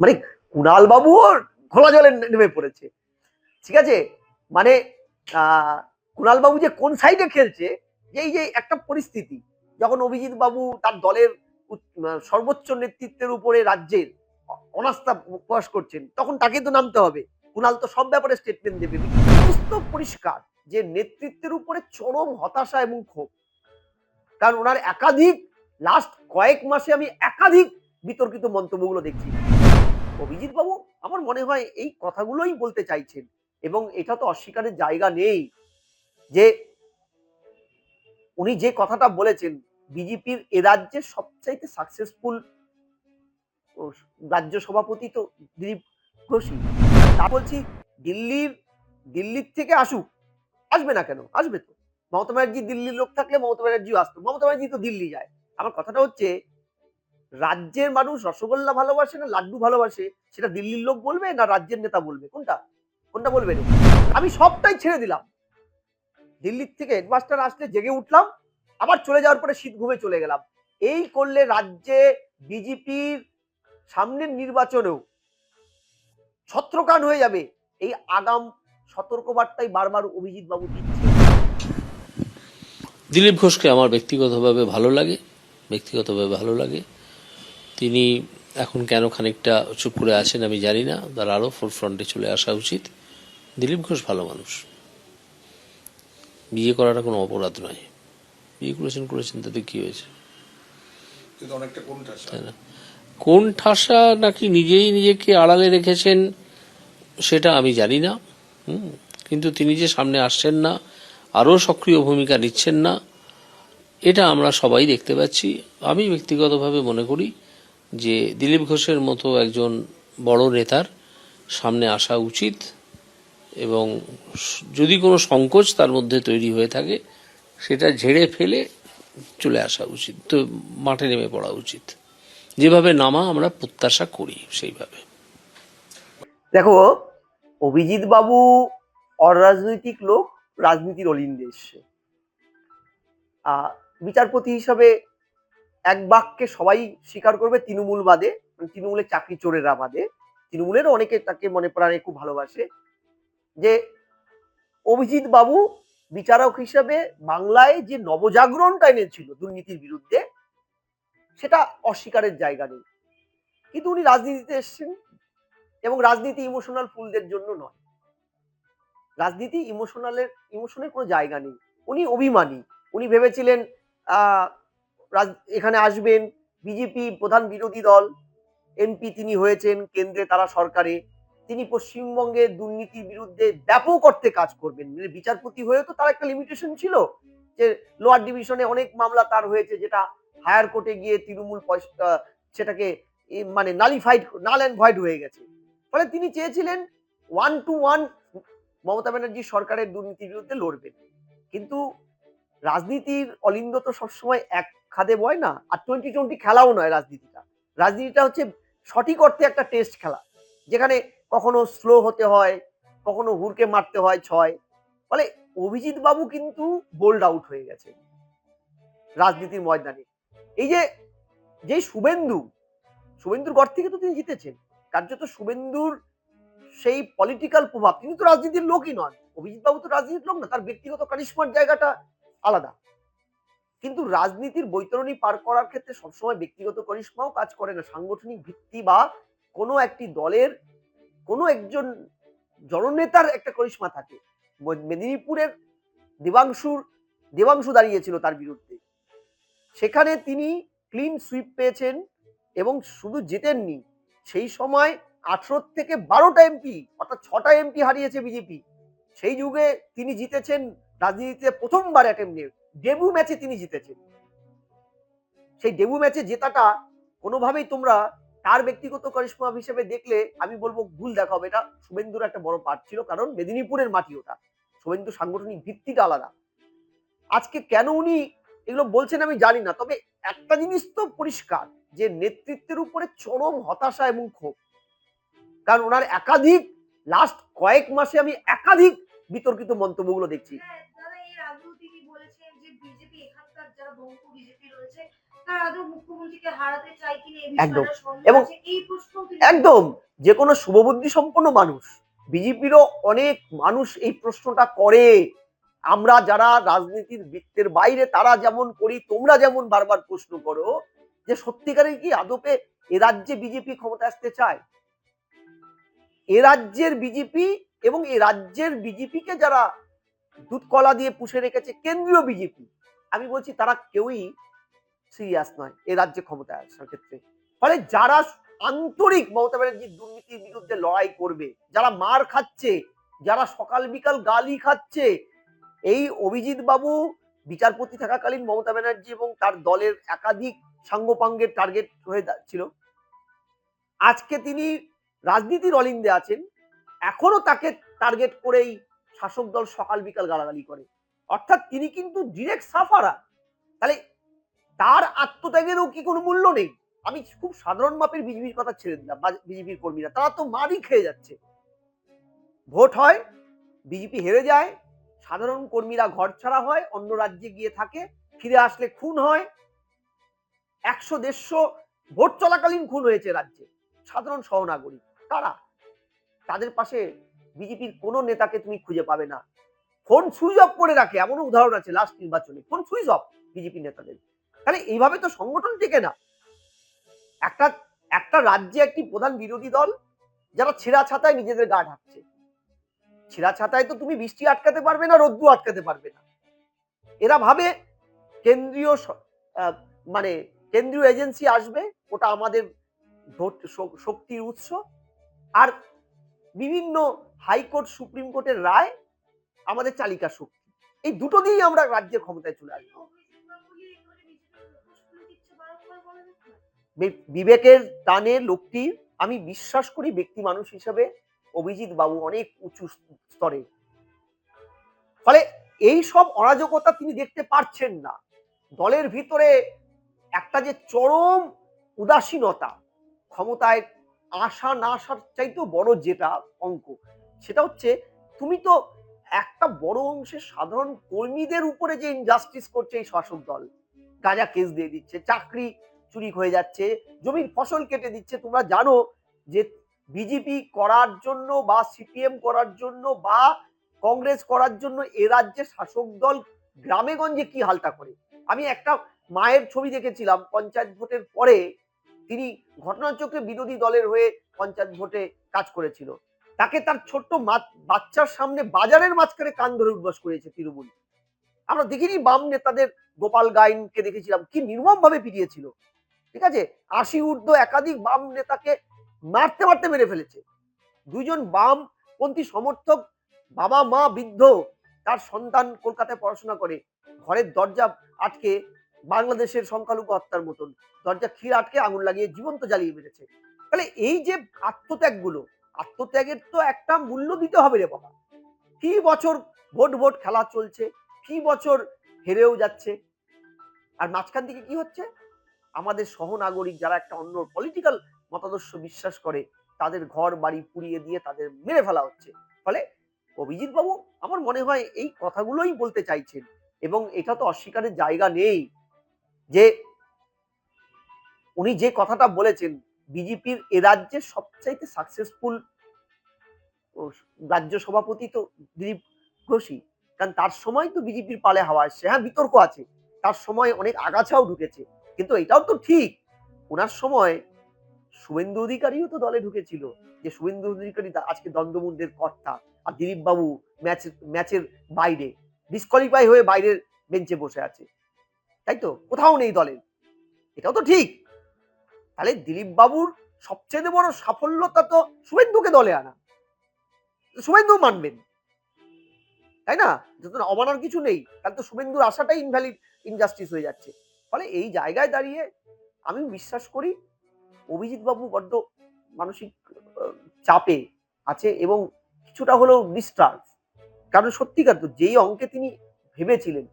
মানে কুণাল বাবুও ঘোলা জলে নেমে পড়েছে। ঠিক আছে, মানে কুণাল বাবু যে কোন সাইডে খেলছে, এই যে একটা পরিস্থিতি, যখন অভিজিৎ বাবু তার দলের সর্বোচ্চ নেতৃত্বের উপরে রাজ্যের অনাস্থা প্রকাশ করছেন, তখন তাকে তো নামতে হবে। কুণাল তো সব ব্যাপারে স্টেটমেন্ট দেবে। পরিষ্কার যে নেতৃত্বের উপরে চরম হতাশা এবং ক্ষোভ, কারণ ওনার একাধিক লাস্ট কয়েক মাসে আমি একাধিক বিতর্কিত মন্তব্যগুলো দেখছি। অভিজিৎ বাবু আমার মনে হয় এই কথাগুলোই বলতে চাইছেন, এবং এটা তো অস্বীকারের জায়গা নেই যে উনি যে কথাটা বলেছেন, বিজেপির এ রাজ্যের সবচাইতে সাকসেসফুল রাজ্য সভাপতি তো দিলীপ ঘোষই। তা বলছি, দিল্লির থেকে আসুক, আসবে না কেন? আসবে তো। মমতা ব্যানার্জি দিল্লির লোক থাকলে মমতা ব্যানার্জিও আসতো। মমতা ব্যানার্জি তো দিল্লি যায়। আমার কথাটা হচ্ছে, রাজ্যের মানুষ রসগোল্লা ভালোবাসে না লাড্ডু ভালোবাসে, সেটা দিল্লির লোক বলবে না রাজ্যের নেতা বলবে? কোনটা কোনটা বলবে? আমি সবটাই ছেড়ে দিলাম। দিল্লির থেকে হেডমাস্টার আসলে জেগে উঠলাম, আবার চলে যাওয়ার পরে শীত ঘুমে চলে গেলাম। এই করলে রাজ্যে বিজেপির সামনের নির্বাচনেও ছত্রকান হয়ে যাবে। এই আগাম সতর্কবার্তাই বারবার অভিজিৎ বাবু দিচ্ছে। দিলীপ ঘোষকে আমার ব্যক্তিগতভাবে ভালো লাগে। তিনি এখন কেন খানিকটা চুপ করে আছেন আমি জানি না, তার আরও ফোরফ্রন্টে চলে আসা উচিত। দিলীপ ঘোষ ভালো মানুষ, বিয়ে করাটা কোনো অপরাধ নয়। বিয়ে করেছেন তাতে কি হয়েছে? তাই না? কোন ঠাসা নাকি নিজেই নিজেকে আড়ালে রেখেছেন সেটা আমি জানি না, কিন্তু তিনি যে সামনে আসছেন না, আরও সক্রিয় ভূমিকা নিচ্ছেন না, এটা আমরা সবাই দেখতে পাচ্ছি। আমি ব্যক্তিগতভাবে মনে করি যে দিলীপ ঘোষের মতো একজন বড় নেতার সামনে আসা উচিত, এবং যদি কোনো সংকোচ তার মধ্যে তৈরি হয়ে থাকে সেটা ঝেড়ে ফেলে চলে আসা উচিত, তো মাঠে নেমে পড়া উচিত, যেভাবে নামা আমরা প্রত্যাশা করি সেইভাবে। দেখো, অভিজিৎ বাবু অরাজনৈতিক লোক, রাজনীতির অলিন্দে এসছে। বিচারপতি হিসাবে এক বাক্যে সবাই স্বীকার করবে, তৃণমূল বাদে, তৃণমূলের চাকরি চোরেরা বাদে, তৃণমূলেরও অনেকে তাকে মনে প্রাণে খুব ভালোবাসে, যে অভিজিৎ বাবু বিচারক হিসাবে বাংলায় যে নবজাগরণটা এনেছিল দুর্নীতির বিরুদ্ধে, সেটা অস্বীকারের জায়গা নেই। কিন্তু উনি রাজনীতিতে এসেছেন, এবং রাজনীতি ইমোশনাল ফুলদের জন্য নয়। রাজনীতি ইমোশনের কোনো জায়গা নেই। উনি অভিমানী। উনি ভেবেছিলেন এখানে আসবেন, বিজেপি প্রধান বিরোধী দল, এমপি তিনি হয়েছেন, কেন্দ্রে তারা সরকারে, তিনি পশ্চিমবঙ্গের দুর্নীতির বিরুদ্ধে ব্যাপক অর্থে কাজ করবেন। মানে বিচারপতি হয়েও তো তার একটা লিমিটেশন ছিল, যে লোয়ার ডিভিশনে অনেক মামলা তার হয়েছে, যেটা হায়ার কোর্টে গিয়ে তৃণমূল সেটাকে মানে নাল অ্যান্ড ভয়েড হয়ে গেছে। ফলে তিনি চেয়েছিলেন 1-to-1 মমতা ব্যানার্জি সরকারের দুর্নীতির বিরুদ্ধে লড়বেন। কিন্তু রাজনীতির অলিন্দ তো সবসময় এক খাদে বয় না, আর 2020 খেলাও নয় রাজনীতিটা। রাজনীতিটা হচ্ছে সঠিক অর্থে একটা টেস্ট খেলা, যেখানে কখনো স্লো হতে হয়, কখনো হুড়কে মারতে হয় ছয়। ফলে অভিজিৎ বাবু কিন্তু বোল্ড আউট হয়ে গেছে রাজনীতির ময়দানে। এই যে শুভেন্দুর ঘর থেকে তো তিনি জিতেছেন, কার্যত শুভেন্দুর সেই পলিটিক্যাল প্রভাব, তিনি তো রাজনীতির লোকই নন, অভিজিৎ বাবু তো রাজনীতির লোক না, তার ব্যক্তিগত কারিশমার জায়গাটা আলাদা। কিন্তু রাজনীতির বৈতরণী পার করার ক্ষেত্রে সবসময় ব্যক্তিগত করিশ্মাও কাজ করে না, সাংগঠনিক ভিত্তি বা কোনো একটি দলের কোনো একজন জননেতার একটা করিশ্মা থাকে। মেদিনীপুরের দেবাংশু দাঁড়িয়েছিল তার বিরুদ্ধে, সেখানে তিনি ক্লিন সুইপ পেয়েছেন, এবং শুধু জিতেননি, সেই সময় 18 থেকে 12টা এমপি, অর্থাৎ 6টা এমপি হারিয়েছে বিজেপি। সেই যুগে তিনি জিতেছেন, রাজনীতিতে প্রথমবার অ্যাটেম্পটে ডেবু ম্যাচে তিনি জিতেছেন। সেই ডেবু ম্যাচে জেতাটা কোনোভাবেই তোমরা তার ব্যক্তিগত করিশ্মা হিসেবে দেখলে আমি বলবো ভুল দেখা হবে। এটা শুভেন্দুর একটা বড় পার্ট ছিল, কারণ মেদিনীপুরের মাটি ওটা, শুভেন্দু সাংগঠনিক ভিত্তিটা আলাদা। আজকে কেন উনি এগুলো বলছেন আমি জানি না, তবে একটা জিনিস তো পরিষ্কার, যে নেতৃত্বের উপরে চরম হতাশা এবং ক্ষোভ, কারণ ওনার একাধিক লাস্ট কয়েক মাসে আমি একাধিক বিতর্কিত মন্তব্যগুলো দেখছি। তারা আদৌ মুখ্যমন্ত্রীকে হারাতে চায় কিনা এই একদম। বিষয়টা সন্দেহ এবং আছে, এই প্রশ্নও তিনি একদম যে কোনো শুভবুদ্ধি সম্পন্ন মানুষ, বিজেপিরও অনেক মানুষ এই প্রশ্নটা করে। আমরা যারা রাজনীতির বৃত্তের বাইরে তারা যেমন করি, তোমরা যেমন বারবার প্রশ্ন করো যে সত্যিকারের কি আদপে এ রাজ্যে বিজেপি ক্ষমতা আসতে চায়? এ রাজ্যের বিজেপি এবং এ রাজ্যের বিজেপিকে যারা দুধ কলা দিয়ে পুষে রেখেছে কেন্দ্রীয় বিজেপি, আমি বলছি তারা কেউই সিরিয়াস নয় এ রাজ্যে ক্ষমতায় আসার ক্ষেত্রে। ফলে যারা আন্তরিক মমতা ব্যানার্জির দুর্নীতির বিরুদ্ধে লড়াই করবে, যারা মার খাচ্ছে, যারা সকাল বিকাল গালি খাচ্ছে, এই অভিজিৎ বাবু বিচারপতি থাকাকালীন মমতা ব্যানার্জি এবং তার দলের একাধিক সাঙ্গপাঙ্গের টার্গেট হয়ে ছিল। আজকে তিনি রাজনীতির অলিন্দে আছেন, এখনো তাকে টার্গেট করেই শাসক দল সকাল বিকাল গালাগালি করে। অর্থাৎ তিনি কিন্তু ডিরেক্ট সাফারার। তাহলে তার আত্মত্যাগেরও কি কোনো মূল্য নেই? আমি খুব সাধারণ মাপের বিজেপির কথা ছেড়ে দিলাম, বিজেপির কর্মীরা তারা তো মারই খেয়ে যাচ্ছে। ভোট হয়, বিজেপি হেরে যায়, সাধারণ কর্মীরা ঘর ছাড়া হয়, অন্য রাজ্যে গিয়ে থাকে, ফিরে আসলে খুন হয়। 100-150 ভোট চলাকালীন খুন হয়েছে রাজ্যে সাধারণ সহনাগরিক। তারা তাদের পাশে বিজেপির কোনো নেতাকে তুমি খুঁজে পাবে না। ফোন সুইচ অফ করে রাখে, এমনও উদাহরণ আছে লাস্ট নির্বাচনে, ফোন সুইচ অফ বিজেপি নেতাদের। তাহলে এইভাবে তো সংগঠন টেকে না। একটা একটা রাজ্যে একটি প্রধান বিরোধী দল যারা ছেঁড়া ছাতায় নিজেদের গা ঢাকছে। ছেঁড়া ছাতায় তো তুমি বৃষ্টি আটকাতে পারবে না, রোদ্দু আটকাতে পারবে না। এরা ভাবে কেন্দ্রীয় মানে কেন্দ্রীয় এজেন্সি আসবে, ওটা আমাদের ভোট শক্তির উৎস, আর বিভিন্ন হাইকোর্ট সুপ্রিম কোর্টের রায় আমাদের চালিকা শক্তি। এই দুটো দিয়েই আমরা রাজ্যের ক্ষমতায় চলে আসবো। বিবেকের টানে লোকটি, আমি বিশ্বাস করি ব্যক্তি মানুষ হিসেবে অভিজিৎ বাবু অনেক উঁচু স্তরে। ফলে এই সব অরাজকতা তিনি দেখতে পারছেন না। দলের ভিতরে একটা যে চরম উদাসীনতা, ক্ষমতায় আসা না আসার চাইতেও বড় যেটা অঙ্ক, সেটা হচ্ছে তুমি তো একটা বড় অংশের সাধারণ কর্মীদের উপরে যে ইনজাস্টিস করছে এই শাসক দল, গাঁজা কেস দিয়ে দিচ্ছে, চাকরি চুরি হয়ে যাচ্ছে, জমির ফসল কেটে দিচ্ছে। তোমরা জানো যে বিজেপি করার জন্য বা সিপিএম করার জন্য বা কংগ্রেস করার জন্য এ রাজ্যে শাসক দল গ্রামে গঞ্জে কি হালটা করে। আমি একটা মায়ের ছবি দেখেছিলাম পঞ্চায়েত ভোটের পরে, তিনি ঘটনাচক্রে বিরোধী দলের হয়ে পঞ্চায়েত ভোটে কাজ করেছিল। তাকে তার ছোট্ট বাচ্চার সামনে বাজারের মাঝখানে কান ধরে উদ্বাস করেছে তৃণমূল। আমরা দেখিনি বাম নেতাদের, গোপাল গাইনকে দেখেছিলাম কি নির্মম ভাবে পিটিয়েছিল। ঠিক আছে, 80 ঊর্ধ্ব একাধিক বাম নেতাকে মারতে মারতে মেরে ফেলেছে। দুইজন বামপন্থী সমর্থক, বাবা মা বৃদ্ধ, তার সন্তান কলকাতায় পড়াশোনা করে, ঘরের দরজা আটকে বাংলাদেশের সংখ্যালঘু হত্যার মতন দরজা খিল আটকে আগুন লাগিয়ে জীবন্ত জ্বালিয়ে মেরেছে। তাহলে এই যে আত্মত্যাগগুলো, আত্মত্যাগের তো একটা মূল্য দিতে হবে রে বাবা। কি বছর ভোট ভোট খেলা চলছে, কি বছর হেরেও যাচ্ছে, আর মাঝখান থেকে কি হচ্ছে, আমাদের সহনাগরিক যারা একটা অন্য পলিটিক্যাল মতাদর্শ বিশ্বাস করে তাদের ঘর বাড়ি পুড়িয়ে দিয়ে তাদের মেরে ফেলা হচ্ছে। ফলে অভিজিৎ বাবু আমার মনে হয় এই কথাগুলোই বলতে চাইছেন, এবং এটা তো অস্বীকারের জায়গা নেই যে উনি যে কথাটা বলেছেন, বিজেপির এ রাজ্যের সবচাইতে সাকসেসফুল রাজ্য সভাপতি তো দিলীপ ঘোষই। কারণ তার সময় তো বিজেপির পালে হাওয়া আসছে। হ্যাঁ, বিতর্ক আছে, তার সময় অনেক আগাছাও ঢুকেছে, কিন্তু এটাও তো ঠিক ওনার সময় শুভেন্দু অধিকারীও তো দলে ঢুকেছিল, যে শুভেন্দু অধিকারী আজকে দ্বন্দ্বমুন্ডের কর্তা, আর দিলীপ বাবু ম্যাচের বাইরে ডিসকোয়ালিফাই হয়ে বাইরের বেঞ্চে বসে আছে, তাই তো, কোথাও নেই দলে। এটাও তো ঠিক। তাহলে দিলীপ বাবুর সবচেয়ে বড় সাফল্যতা তো শুভেন্দুকে দলে আনা, শুভেন্দু মানবেন, তাই না? যত অমানার কিছু নেই, তাহলে তো শুভেন্দুর আশাটাই ইনভ্যালিড, ইনজাস্টিস হয়ে যাচ্ছে। ফলে এই জায়গায় দাঁড়িয়ে আমি বিশ্বাস করি অভিজিৎ বাবু বড্ড মানসিক চাপে আছে এবং কিছুটা হলেও ডিস্টার্ব। কারণ সত্যিকার তো যেই অঙ্কে তিনি ভেবেছিলেন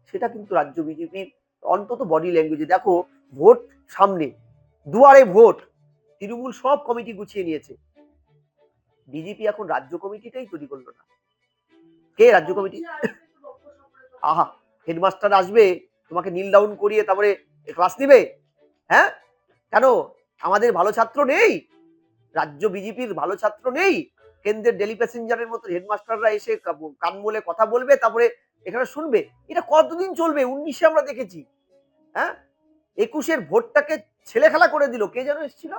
সেটা কিন্তু রাজ্য বিজেপির অন্তত বডি ল্যাঙ্গুয়েজে দেখো, ভোট সামনে, দুয়ারে ভোট, তৃণমূল সব কমিটি গুছিয়ে নিয়েছে, বিজেপি এখন রাজ্য কমিটিটাই তৈরি করলো না। কে রাজ্য কমিটি? আহা, হেডমাস্টার আসবে, তোমাকে নীল ডাউন করিয়ে তারপরে ক্লাস নিবে? হ্যাঁ, কেন আমাদের ভালো ছাত্র নেই? রাজ্য বিজেপির ভালো ছাত্র নেই? কেন্দ্রের ডেলি প্যাসেঞ্জারের মতো হেডমাস্টাররা এসে কান বলে কথা বলবে, তারপরে এখানে শুনবে? এটা কতদিন চলবে? 19-এ আমরা দেখেছি। হ্যাঁ, 21-এর ভোটটাকে ছেলে খেলা করে দিল। কে যেন এসেছিল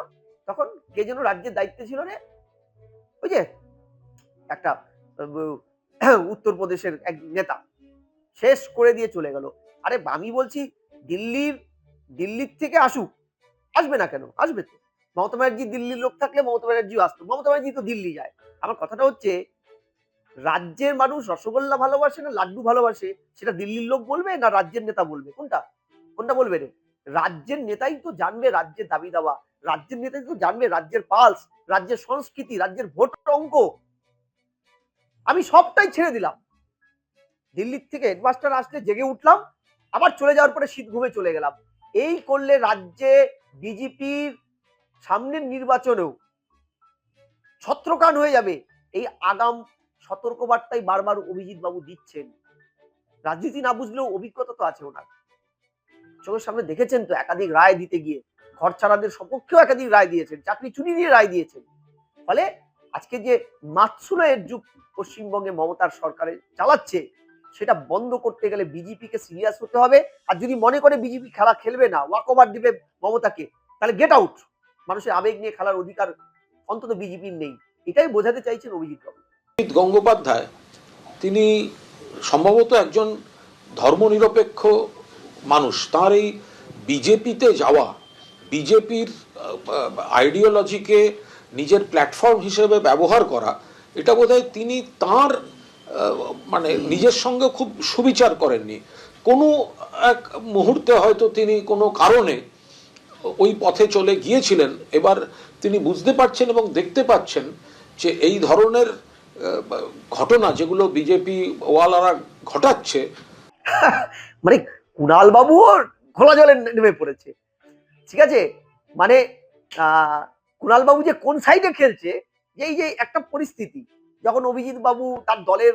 তখন? কে যেন রাজ্যের দায়িত্বে ছিল রে? ওই যে একটা উত্তরপ্রদেশের এক নেতা শেষ করে দিয়ে চলে গেল। আরে আমি বলছি দিল্লির থেকে আসুক, আসবে না কেন? আসবে তো। মমতা ব্যানার্জি দিল্লির লোক থাকলে মমতা ব্যানার্জিও আসতো। মমতা ব্যানার্জি তো দিল্লি যায়। আমার কথাটা হচ্ছে, রাজ্যের মানুষ রসগোল্লা ভালোবাসে না লাড্ডু ভালোবাসে, সেটা দিল্লির লোক বলবে না রাজ্যের নেতা বলবে? কোনটা কোনটা বলবে রে? রাজ্যের নেতাই তো জানবে রাজ্যের দাবি দাওয়া, রাজ্যের নেতাই তো জানবে রাজ্যের পালস, রাজ্যের সংস্কৃতি, রাজ্যের ভোট অঙ্ক। আমি সবটাই ছেড়ে দিলাম। দিল্লির থেকে হেডমাস্টার আসলে জেগে উঠলাম, আবার চলে যাওয়ার পরে শীত ঘুমে চলে গেলাম। এই করলে রাজ্যে বিজেপির সামনের নির্বাচনেও ছত্রকান হয়ে যাবে। এই আগাম সতর্কবার্তাই বারবার অভিজিৎ বাবু দিচ্ছেন। রাজনীতি না বুঝলেও অভিজ্ঞতা তো আছে ওনার। চোখের সামনে দেখেছেন তো একাধিক রায় দিতে গিয়ে, ঘর ছাড়াদের সপক্ষেও একাধিক রায় দিয়েছেন, চাকরি চুরি নিয়ে রায় দিয়েছেন। ফলে আজকে যে মাতসুলয়ের যুগ পশ্চিমবঙ্গে মমতার সরকারে চালাচ্ছে, সেটা বন্ধ করতে গেলে বিজেপিকে সিরিয়াস হতে হবে। আর যদি মনে করে বিজেপি খেলা খেলবে না, ওয়াক ওভার দিবে মমতাকে, তাহলে গেট আউট। মানুষের আবেগ নিয়ে খেলার অধিকার অন্তত বিজেপির নেই। এটাই বোঝাতে চাইছেন অভিজিৎ বাবু। অমিত গঙ্গোপাধ্যায় তিনি সম্ভবত একজন ধর্মনিরপেক্ষ মানুষ। তার এই বিজেপিতে যাওয়া, বিজেপির আইডিওলজিকে নিজের প্ল্যাটফর্ম হিসেবে ব্যবহার করা, এটা বোধহয় তিনি তার মানে নিজের সঙ্গে খুব সুবিচার করেননি। কোনো এক মুহূর্তে হয়তো তিনি কোনো কারণে ওই পথে চলে গিয়েছিলেন। এবার তিনি বুঝতে পারছেন এবং দেখতে পাচ্ছেন যে এই ধরনের ঘটনা যেগুলো বিজেপি ওয়ালারা ঘটাচ্ছে, মানে কুণাল বাবুও খোলা জলে নেমে পড়েছে। ঠিক আছে, মানে কুণাল বাবু যে কোন সাইডে খেলছে, এই যে একটা পরিস্থিতি, যখন অভিজিৎ বাবু তার দলের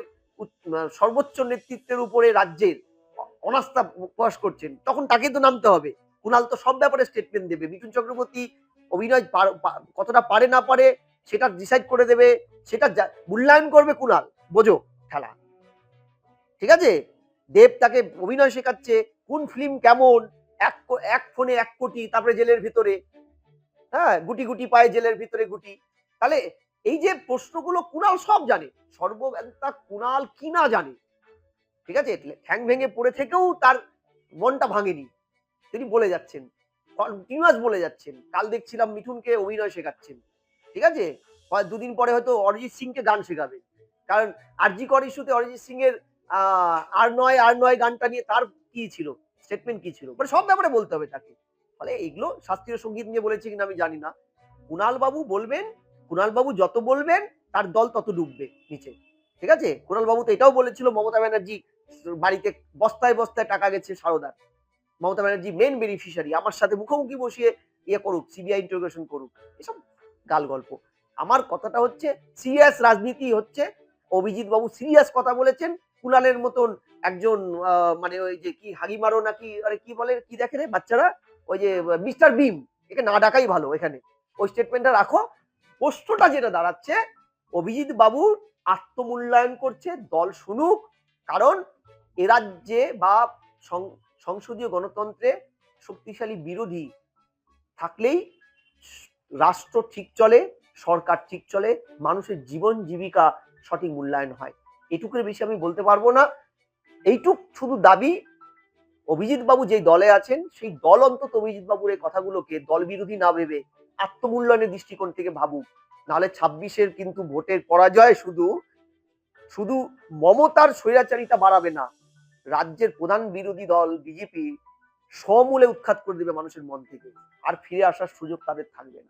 সর্বোচ্চ নেতৃত্বের উপরে রাজ্যের অনাস্থা প্রকাশ করছেন, তখন তাকে তো নামতে হবে। কুণাল তো সব ব্যাপারে স্টেটমেন্ট দেবে। মিঠুন চক্রবর্তী অভিনয় কতটা পারে না পারে সেটা ডিসাইড করে দেবে, সেটা মূল্যায়ন করবে কুণাল। বোঝো খেলা। ঠিক আছে, দেব তাকে অভিনয় শেখাচ্ছে, কোন ফিল্ম কেমন, এক ফোনে 1 কোটি, তারপরে জেলের ভিতরে, হ্যাঁ, গুটি গুটি পায় জেলের ভিতরে গুটি। তাহলে এই যে প্রশ্নগুলো কুণাল সব জানে, সর্বব্যান্তা কুণাল কি না জানে। ঠিক আছে, ঠ্যাং ভেঙে পড়ে থেকেও তার মনটা ভাঙেনি। তিনি বলে যাচ্ছেন, কন্টিনিউয়াস বলে যাচ্ছেন। কাল দেখছিলাম মিঠুনকে অভিনয় শেখাচ্ছেন। ঠিক আছে, দুদিন পরে হয়তো অরিজিৎ সিংকে গান শেখাবে। কারণ আরজি কর ইস্যুতে অরিজিৎ সিং এর আর নয় গানটা নিয়ে তার কি ছিল, স্টেটমেন্ট কি ছিল, মানে সব ব্যাপারে বলতে হবে তাকে। ফলে এগুলো শাস্ত্রীয় সঙ্গীত নিয়ে বলেছে কিনা আমি জানি না। কুণাল বাবু বলবেন, কুণাল বাবু যত বলবেন তার দল তত ডুববে নিচে। ঠিক আছে, কুণাল বাবু তো এটাও বলেছিল মমতা ব্যানার্জি বাড়িতে বস্তায় বস্তায় টাকা গেছে সারদার, মমতা ব্যানার্জি মেন বেনিফিশিয়ারি, আমার সাথে মুখোমুখি বসিয়ে ইয়ে করুক, সিবিআই ইন্টারোগেশন করুক, এসব গাল গল্প। আমার কথাটা হচ্ছে সিরিয়াস রাজনীতি হচ্ছে। অভিজিৎ বাবু সিরিয়াস কথা বলেছেন। কুণালের মতন একজন মানে ওই যে কি হাগিমারো নাকি, আরে কি বলে, কি দেখে রে বাচ্চারা, ওই যে মিস্টার বিম, একে না ডাকাই ভালো এখানে। ওই স্টেটমেন্টটা রাখো। প্রশ্নটা যেটা দাঁড়াচ্ছে, অভিজিৎ বাবু আত্মমূল্যায়ন করছে, দল শুনুক। কারণ এ রাজ্যে বা সংসদীয় গণতন্ত্রে শক্তিশালী বিরোধী থাকলেই রাষ্ট্র ঠিক চলে, সরকার ঠিক চলে, মানুষের জীবন জীবিকা সঠিক মূল্যায়ন হয়। এটুকুর বেশি আমি বলতে পারবো না। এইটুক শুধু দাবি, অভিজিৎ বাবু যেই দলে আছেন সেই দল অন্তত অভিজিৎ বাবুর এই কথাগুলোকে দল বিরোধী না ভেবে আত্মমূল্যায়নের দৃষ্টিকোণ থেকে ভাবুক। নাহলে 26-এর কিন্তু ভোটের পরাজয় শুধু শুধু মমতার স্বৈরাচারিতা বাড়াবে না, রাজ্যের প্রধান বিরোধী দল বিজেপি সমূলে উৎখাত করে দেবে মানুষের মন থেকে। আর ফিরে আসার সুযোগ তাদের থাকবে না।